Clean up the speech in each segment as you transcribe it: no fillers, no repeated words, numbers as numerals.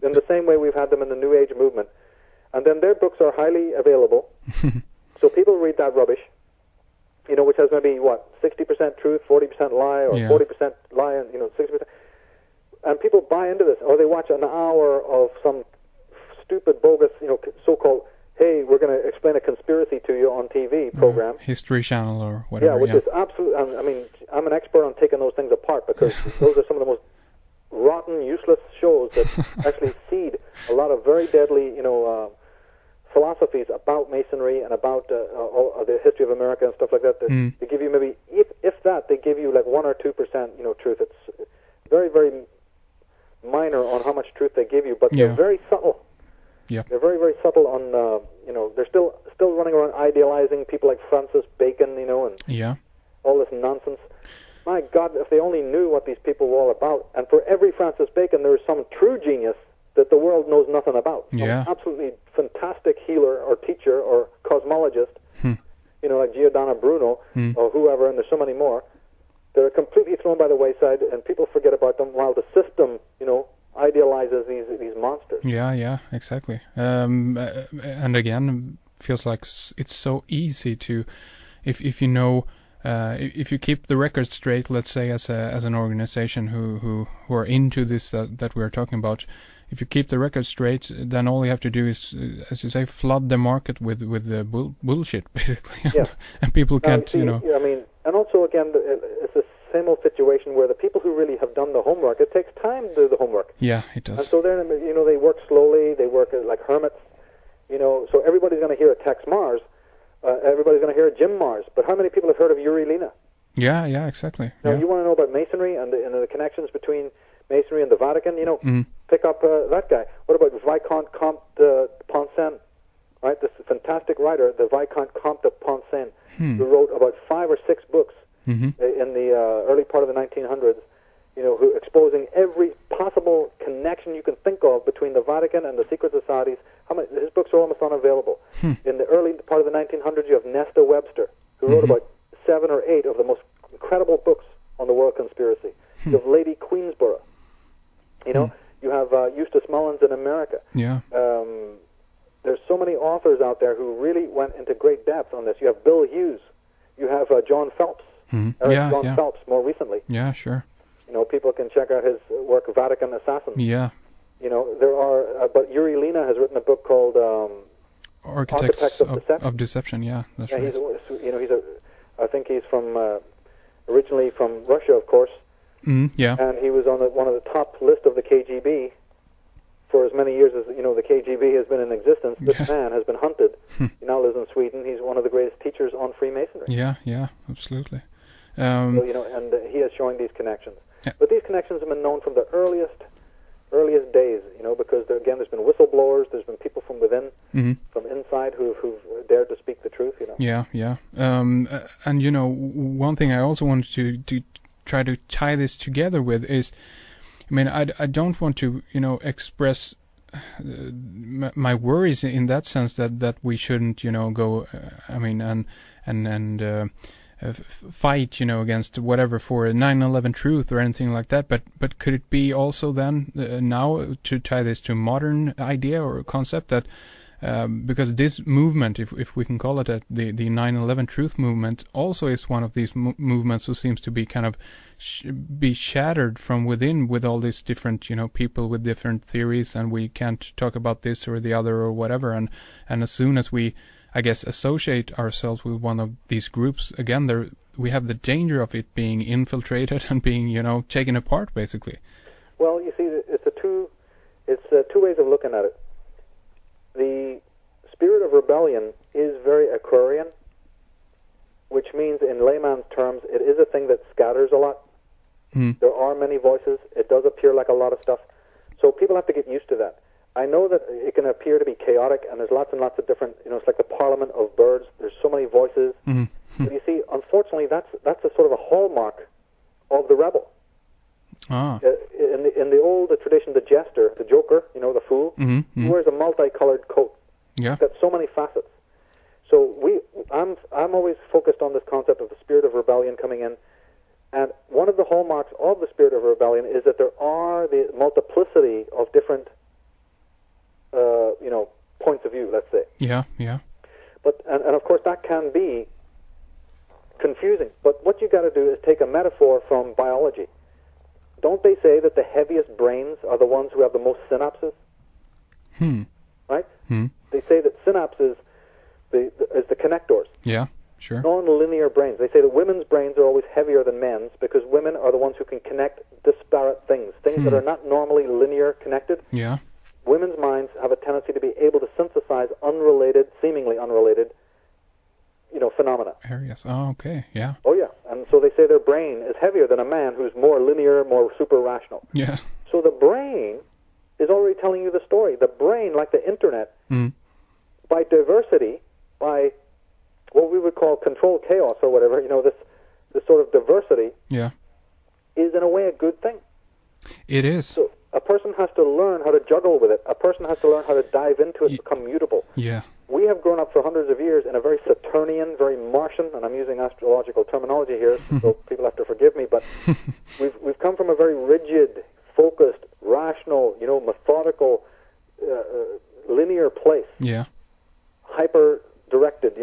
in the same way we've had them in the New Age movement. And then their books are highly available, so people read that rubbish, which has maybe, 60% truth, 40% lie, or 40% lie, and, 60%. And people buy into this, or they watch an hour of some stupid, bogus, so-called, hey, we're going to explain a conspiracy to you on TV program. History Channel or whatever. Yeah, which is absolute. I mean, I'm an expert on taking those things apart, because those are some of the most rotten, useless shows that actually seed a lot of very deadly, philosophies about Masonry and about the history of America and stuff like that. They give you maybe, if that, they give you like 1 or 2% truth. It's very, very minor on how much truth they give you, but they're very subtle. Yeah. They're very, very subtle on, they're still running around idealizing people like Francis Bacon, and all this nonsense. My God, if they only knew what these people were all about. And for every Francis Bacon, there is some true genius that the world knows nothing about. Some absolutely fantastic healer or teacher or cosmologist, like Giordano Bruno or whoever, and there's so many more. They're completely thrown by the wayside, and people forget about them, while the system, idealizes these monsters. Yeah, exactly. And again, feels like it's so easy to, if you know, if you keep the record straight, let's say as an organization who are into this that we're talking about, if you keep the record straight, then all you have to do is, as you say, flood the market with the bullshit, basically. Yeah. And people can't, I mean, and also again, it's the same old situation where the people who really have done the homework, it takes time to do the homework. Yeah, it does. And so then, they work slowly, they work like hermits, so everybody's going to hear a Tex Mars, everybody's going to hear a Jim Mars, but how many people have heard of Uri Lina? Yeah, exactly. Now, you want to know about Masonry and the connections between Masonry and the Vatican, pick up that guy. What about Viscount Comte de Poncin, right? This fantastic writer, the Viscount Comte de Poncin, who wrote about 5 or 6 books in the early part of the 1900s, who exposing every possible connection you can think of between the Vatican and the secret societies. His books are almost unavailable. In the early part of the 1900s, you have Nesta Webster, who wrote about 7 or 8 of the most incredible books on the world conspiracy. You have Lady Queensborough. You have Eustace Mullins in America. Yeah. There's so many authors out there who really went into great depth on this. You have Bill Hughes. You have John Phelps. John Phelps more recently. Yeah, sure. People can check out his work, Vatican Assassins. Yeah. There are, but Uri Lina has written a book called Architects of Deception. Yeah, that's right. I think he's from originally from Russia, of course. Yeah. And he was on one of the top list of the KGB for as many years as the KGB has been in existence. This man has been hunted. He now lives in Sweden. He's one of the greatest teachers on Freemasonry. Yeah, absolutely. And he is showing these connections. Yeah. But these connections have been known from the earliest days, because there's been whistleblowers, there's been people from within, from inside who've dared to speak the truth. Yeah. And one thing I also wanted to try to tie this together with is, I don't want to express my worries in that sense that we shouldn't go fight against whatever for a 9/11 truth or anything like that, but could it be also then now to tie this to a modern idea or concept that because this movement, if we can call it the 9/11 truth movement, also is one of these movements who seems to be kind of be shattered from within with all these different people with different theories, and we can't talk about this or the other or whatever, and as soon as we, I guess, associate ourselves with one of these groups, again, we have the danger of it being infiltrated and being, taken apart, basically. Well, you see, it's two ways of looking at it. The spirit of rebellion is very Aquarian, which means, in layman's terms, it is a thing that scatters a lot. There are many voices. It does appear like a lot of stuff. So people have to get used to that. I know that it can appear to be chaotic, and there's lots and lots of different, it's like the parliament of birds. There's so many voices. But you see, unfortunately, that's a sort of a hallmark of the rebel. In the old tradition, the jester, the joker, the fool, he wears a multicolored coat. Yeah. It's got so many facets. So I'm always focused on this concept of the spirit of rebellion coming in. And one of the hallmarks of the spirit of rebellion is that there are the multiplicity of different points of view, let's say. Yeah, yeah. But and of course that can be confusing. But what you got to do is take a metaphor from biology. Don't they say that the heaviest brains are the ones who have the most synapses? Right? They say that synapses is the connectors. Yeah, sure. Non-linear brains. They say that women's brains are always heavier than men's because women are the ones who can connect disparate things that are not normally linear connected. Yeah. Women's minds have a tendency to be able to synthesize seemingly unrelated, phenomena. Areas. Oh, okay. Yeah. Oh, yeah. And so they say their brain is heavier than a man who's more linear, more super rational. Yeah. So the brain is already telling you the story. The brain, like the internet, by diversity, by what we would call controlled chaos or whatever, this sort of diversity, is in a way a good thing. It is. So a person has to learn how to juggle with it. A person has to learn how to dive into it, become mutable. Yeah. We have grown up for hundreds of years in a very Saturnian, very Martian, and I'm using astrological terminology here, so people have to forgive me, but we've come from a very rigid, focused, rational, methodical, linear place. Yeah. Hyper-directed,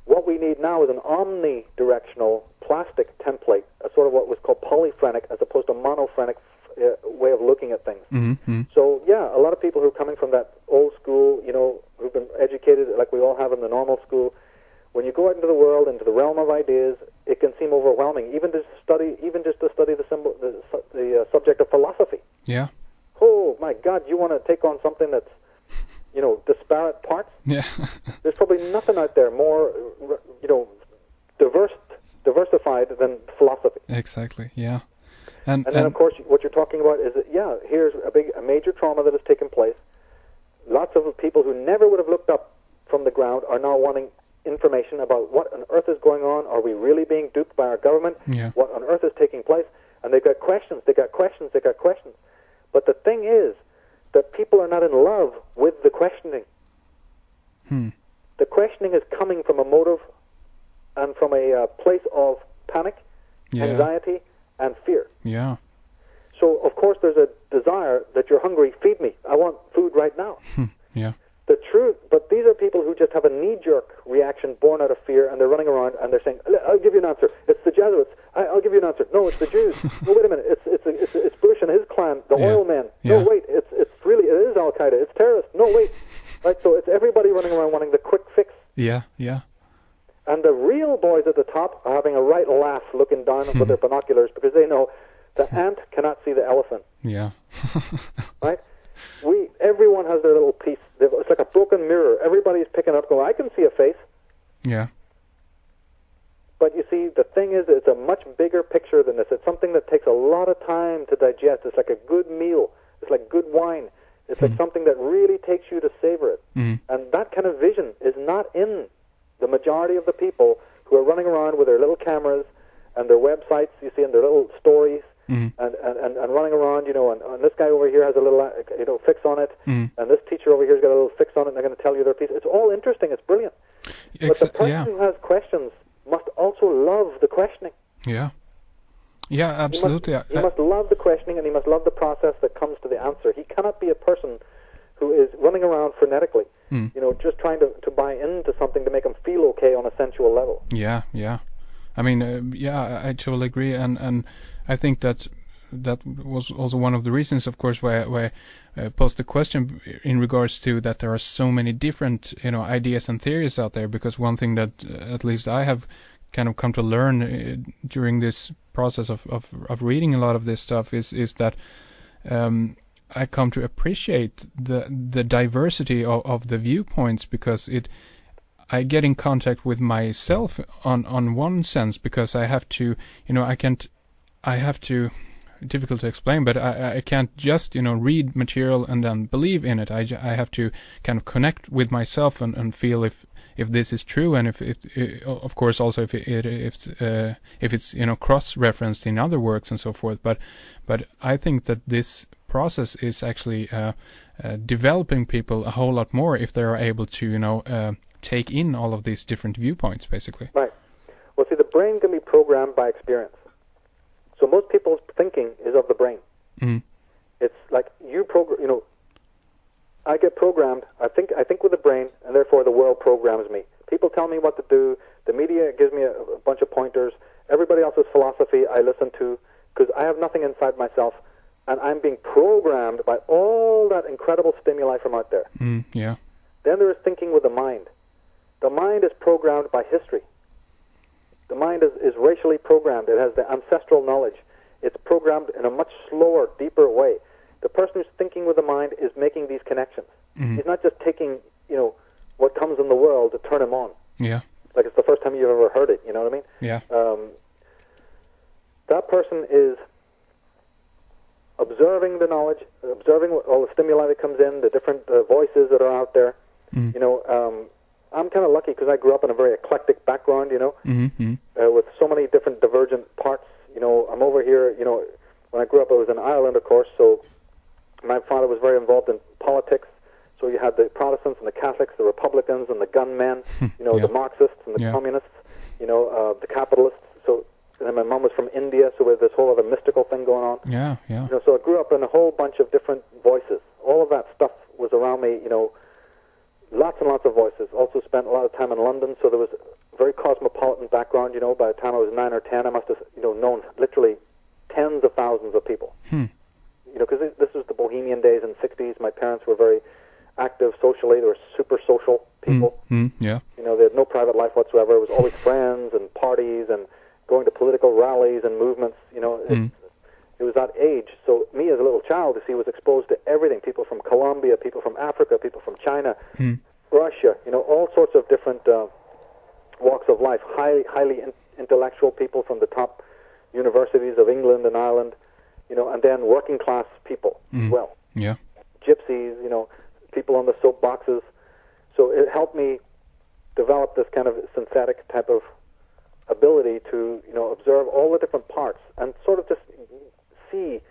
What we need now is an omnidirectional plastic template, a sort of what was called polyphrenic as opposed to monophrenic way of looking at things. So, yeah, a lot of people who are coming from that old school, who've been educated like we all have in the normal school, when you go out into the world, into the realm of ideas, it can seem overwhelming, even just to study the subject of philosophy. Yeah. Oh, my God, you want to take on something that's, disparate parts? Yeah. There's probably nothing out there more, diversified than philosophy. Exactly, yeah. And then, of course, what you're talking about is that, here's a major trauma that has taken place. Lots of people who never would have looked up from the ground are now wanting information about what on earth is going on. Are we really being duped by our government? Yeah. What on earth is taking place? And they've got questions. But the thing is that people are not in love with the questioning. The questioning is coming from a motive and from a place of panic, anxiety, and fear. Yeah. So, of course, there's a desire that you're hungry, feed me. I want food right now. Yeah. The truth, but these are people who just have a knee-jerk reaction born out of fear, and they're running around and they're saying, I'll give you an answer. It's the Jesuits. I'll give you an answer. No, it's the Jews. No, wait a minute. It's Bush and his clan, the oil men. No, wait. It is Al-Qaeda. It's terrorists. No, wait. Right, so it's everybody running around wanting the quick fix. Yeah, yeah. And the real boys at the top are having a right laugh looking down with their binoculars because they know the ant cannot see the elephant. Yeah. Right? Everyone has their little piece. It's like a broken mirror. Everybody's picking up going, I can see a face. Yeah. But you see, the thing is, it's a much bigger picture than this. It's something that takes a lot of time to digest. It's like a good meal. It's like good wine. It's like something that really takes you to savor it. And that kind of vision is not in the majority of the people who are running around with their little cameras and their websites, you see, and their little stories, and running around, and this guy over here has a little, fix on it, and this teacher over here's got a little fix on it, and they're going to tell you their piece. It's all interesting. It's brilliant. But the person who has questions must also love the questioning. Yeah. Yeah, absolutely. He must love the questioning, and he must love the process that comes to the answer. He cannot be a person who is running around frenetically, just trying to buy into something to make him feel okay on a sensual level. Yeah, yeah. I mean, I totally agree, and I think that was also one of the reasons, of course, why I posed the question in regards to that there are so many different, ideas and theories out there. Because one thing that at least I have kind of come to learn during this process of reading a lot of this stuff is that I come to appreciate the diversity of the viewpoints, because I get in contact with myself on one sense, because I have to, difficult to explain, but I can't just, read material and then believe in it. I have to kind of connect with myself and feel if this is true, and if of course also if it's cross-referenced in other works and so forth. But I think that this process is actually developing people a whole lot more if they are able to take in all of these different viewpoints, basically. Right. Well, see, the brain can be programmed by experience. So most people's thinking is of the brain. It's like I get programmed. I think with the brain, and therefore the world programs me. People tell me what to do. The media gives me a bunch of pointers. Everybody else's philosophy I listen to because I have nothing inside myself, and I'm being programmed by all that incredible stimuli from out there. Yeah. Then there is thinking with the mind. The mind is programmed by history. The mind is racially programmed. It has the ancestral knowledge. It's programmed in a much slower, deeper way. The person who's thinking with the mind is making these connections. He's not just taking, what comes in the world to turn him on. Yeah. Like it's the first time you've ever heard it, you know what I mean? Yeah. That person is observing the knowledge, observing all the stimuli that comes in, the different voices that are out there. I'm kind of lucky because I grew up in a very eclectic background, with so many different divergent parts. I'm over here, when I grew up I was in Ireland, of course, so my father was very involved in politics. So you had the Protestants and the Catholics, the Republicans and the gunmen, the Marxists and the communists, the capitalists. So, and then my mom was from India, so we had this whole other mystical thing going on. Yeah. So I grew up in a whole bunch of different voices. All of that stuff was around me, lots and lots of voices. Also spent a lot of time in London, so there was a very cosmopolitan background. By the time I was 9 or 10, I must have, known literally tens of thousands of people. Because this was the bohemian days in the 60s. My parents were very active socially. They were super social people. Yeah. They had no private life whatsoever. It was always friends and parties and going to political rallies and movements. It was that age. So me as a little child, was exposed to everything. People from Colombia, people from Africa, people from China, Russia, all sorts of different walks of life. Highly intellectual people from the top universities of England and Ireland, and then working class people as well. Yeah. Gypsies, people on the soapboxes. So it helped me develop this kind of synthetic type of ability to, observe all the different parts and sort of just see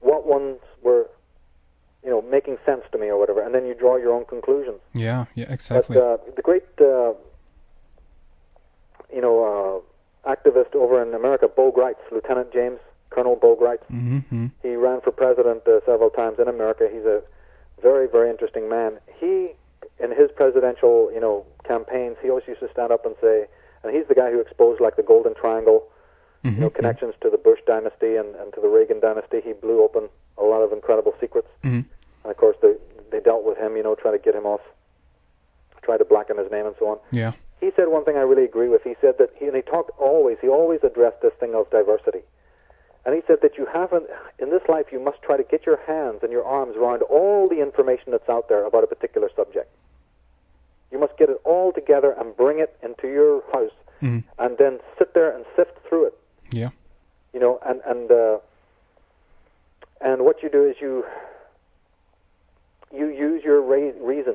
what ones were, making sense to me or whatever, and then you draw your own conclusions. Yeah, exactly. But the great, activist over in America, Bo Gritz, Lieutenant James Colonel Bo Gritz, he ran for president several times in America. He's a very, very interesting man. He, in his presidential, campaigns, he always used to stand up and say, and he's the guy who exposed like the Golden Triangle, connections to the Bush dynasty and to the Reagan dynasty. He blew open a lot of incredible secrets. And of course, they dealt with him, trying to get him off, try to blacken his name and so on. Yeah. He said one thing I really agree with. He said that he always addressed this thing of diversity. And he said that in this life, you must try to get your hands and your arms around all the information that's out there about a particular subject. You must get it all together and bring it into your house, and then sit there and sift through it. Yeah. And what you do is you use your reason.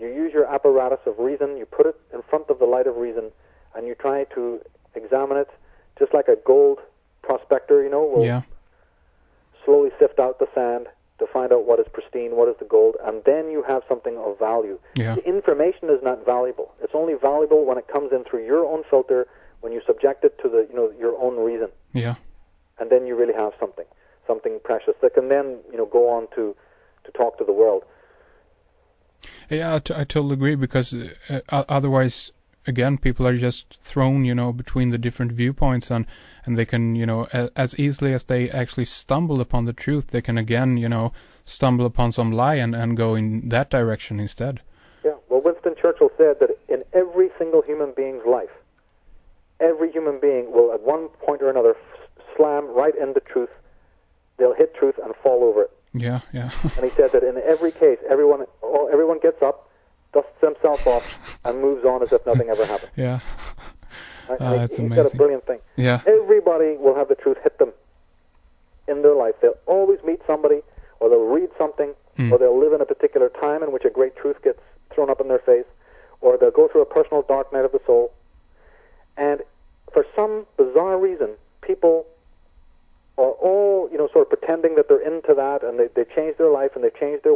You use your apparatus of reason. You put it in front of the light of reason, and you try to examine it, just like a gold prospector, will slowly sift out the sand to find out what is pristine, what is the gold, and then you have something of value. Yeah. The information is not valuable. It's only valuable when it comes in through your own filter, when you subject it to the your own reason. Yeah. And then you really have something precious that can then go on to talk to the world. Yeah, I totally agree, because otherwise, again, people are just thrown, between the different viewpoints, and they can, as easily as they actually stumble upon the truth, they can again, stumble upon some lie and go in that direction instead. Yeah, well, Winston Churchill said that in every single human being's life, every human being will at one point or another slam right into truth. They'll hit truth and fall over it. Yeah. And he said that in every case, everyone gets up, dusts himself off, and moves on as if nothing ever happened. Yeah. That's amazing. He said a brilliant thing. Yeah. Everybody will have the truth hit them in their life. They'll always meet somebody, or they'll read something, or they'll live in a particular time in which a great truth gets thrown up in their face, or they'll go through a personal dark night of the soul. And for some bizarre reason, people are all, sort of pretending that they're into that, and they change their life and they change their